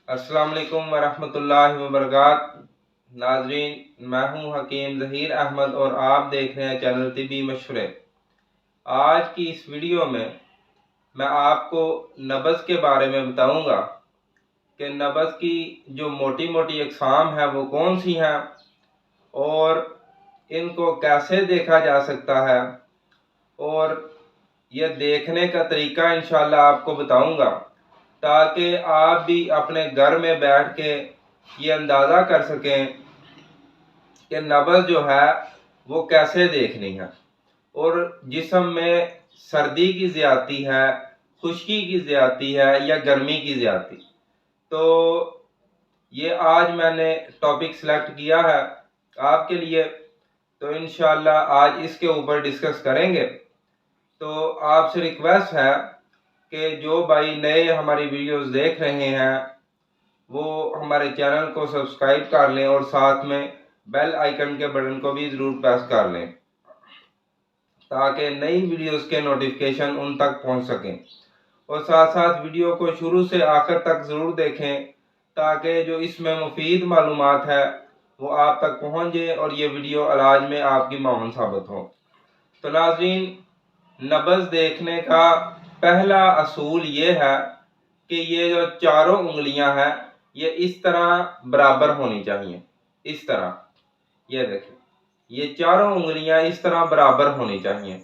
अस्सलाम वालेकुम वरहमतुल्लाहि वबरकातुहू। नाजरीन, मैं हूं हकीम ज़हीर अहमद और आप देख रहे हैं चैनल तिबी मशवरे। आज की इस वीडियो में मैं आपको नब्ज़ के बारे में बताऊंगा कि नब्ज़ की जो मोटी मोटी अक़साम है वो कौन सी हैं और इनको कैसे देखा जा सकता है, और ये देखने का तरीका इंशाल्लाह आपको बताऊंगा ताकि आप भी अपने घर में बैठ के ये अंदाज़ा कर सकें कि नब्ज़ जो है वो कैसे देखनी है, और जिस्म में सर्दी की ज़्यादती है, खुश्की की ज़्यादती है या गर्मी की ज़्यादती। तो ये आज मैंने टॉपिक सेलेक्ट किया है आपके लिए, तो इंशाल्लाह आज इसके ऊपर डिस्कस करेंगे। तो आपसे रिक्वेस्ट है कि जो भाई नए हमारी वीडियोस देख रहे हैं वो हमारे चैनल को सब्सक्राइब कर लें और साथ में बेल आइकन के बटन को भी ज़रूर प्रेस कर लें ताकि नई वीडियोस के नोटिफिकेशन उन तक पहुंच सकें, और साथ साथ वीडियो को शुरू से आखिर तक ज़रूर देखें ताकि जो इसमें मुफीद मालूमात है वो आप तक पहुंच जाए और ये वीडियो इलाज में आपकी मावन साबित हो। तो नाज़रीन, नब्ज़ देखने का पहला असूल ये है कि ये जो चारों उंगलियां हैं ये इस तरह बराबर होनी चाहिए। इस तरह ये देखें, ये चारों उंगलियां इस तरह बराबर होनी चाहिए।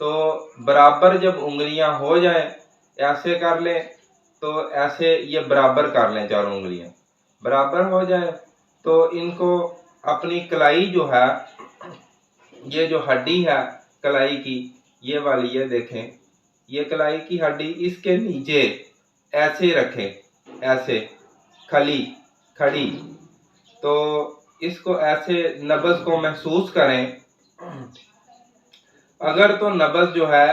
तो बराबर जब उंगलियां हो जाएं, ऐसे कर लें, तो ऐसे ये बराबर कर लें, चारों उंगलियां बराबर हो जाएं तो इनको अपनी कलाई जो है, ये जो हड्डी है कलाई की, ये वाली, ये देखें, ये कलाई की हड्डी, इसके नीचे ऐसे रखें, ऐसे खड़ी। तो इसको ऐसे नब्ज़ को महसूस करें। अगर तो नब्ज़ जो है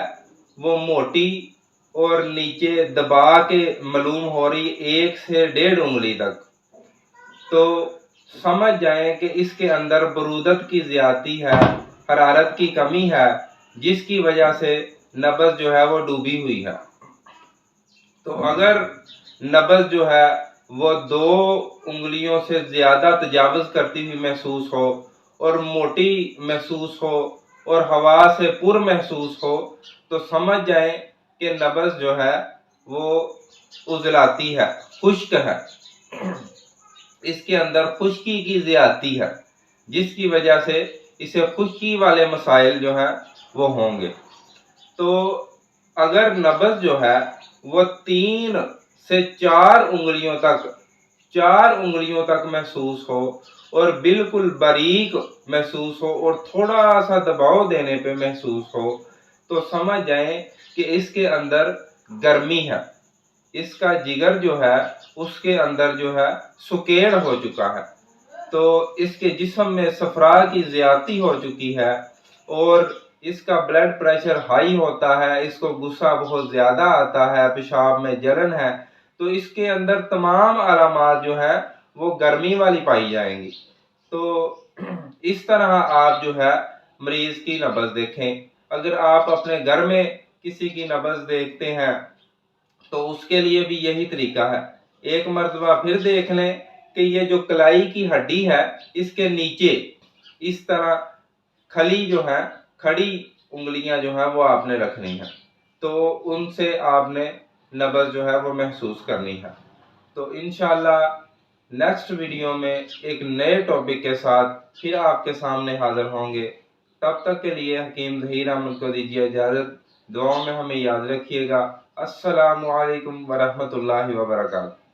वो मोटी और नीचे दबा के मालूम हो रही 1 से 1.5 उंगली तक, तो समझ जाएं कि इसके अंदर बरूदत की ज़्यादती है, हरारत की कमी है, जिसकी वजह से नब्ज़ जो है वो डूबी हुई है। तो अगर नब्ज़ जो है वो 2 उंगलियों से ज़्यादा तजावुज़ करती हुई महसूस हो और मोटी महसूस हो और हवा से पुर महसूस हो, तो समझ जाएं कि नब्ज़ जो है वो उजलाती है, खुश्क है, इसके अंदर खुश्की की ज़्यादती है, जिसकी वजह से इसे खुश्की वाले मसाइल जो हैं वो होंगे। तो अगर नब्ज़ जो है वो 3 से 4 उंगलियों तक महसूस हो और बिल्कुल बारीक महसूस हो और थोड़ा सा दबाव देने पे महसूस हो, तो समझ जाएं कि इसके अंदर गर्मी है, इसका जिगर जो है उसके अंदर जो है सुकेड़ हो चुका है, तो इसके जिस्म में सफरा की ज़्यादती हो चुकी है और इसका ब्लड प्रेशर हाई होता है, इसको गुस्सा बहुत ज़्यादा आता है, पेशाब में जलन है। तो इसके अंदर तमाम अलामात जो है वो गर्मी वाली पाई जाएंगी। तो इस तरह आप जो है मरीज़ की नब्ज़ देखें। अगर आप अपने घर में किसी की नब्ज़ देखते हैं तो उसके लिए भी यही तरीका है। एक मरतबा फिर देख लें कि ये जो कलाई की हड्डी है इसके नीचे इस तरह खड़ी उंगलियां जो है वो आपने रखनी है, तो उनसे आपने नब्ज़ जो है वो महसूस करनी है। तो इंशाल्लाह नेक्स्ट वीडियो में एक नए टॉपिक के साथ फिर आपके सामने हाजिर होंगे। तब तक के लिए हकीम ज़हीर अहमद को दीजिए इजाज़त। दुआओं में हमें याद रखिएगा। अस्सलामु अलैकुम वरहमतुल्लाहि वबरकातुहू।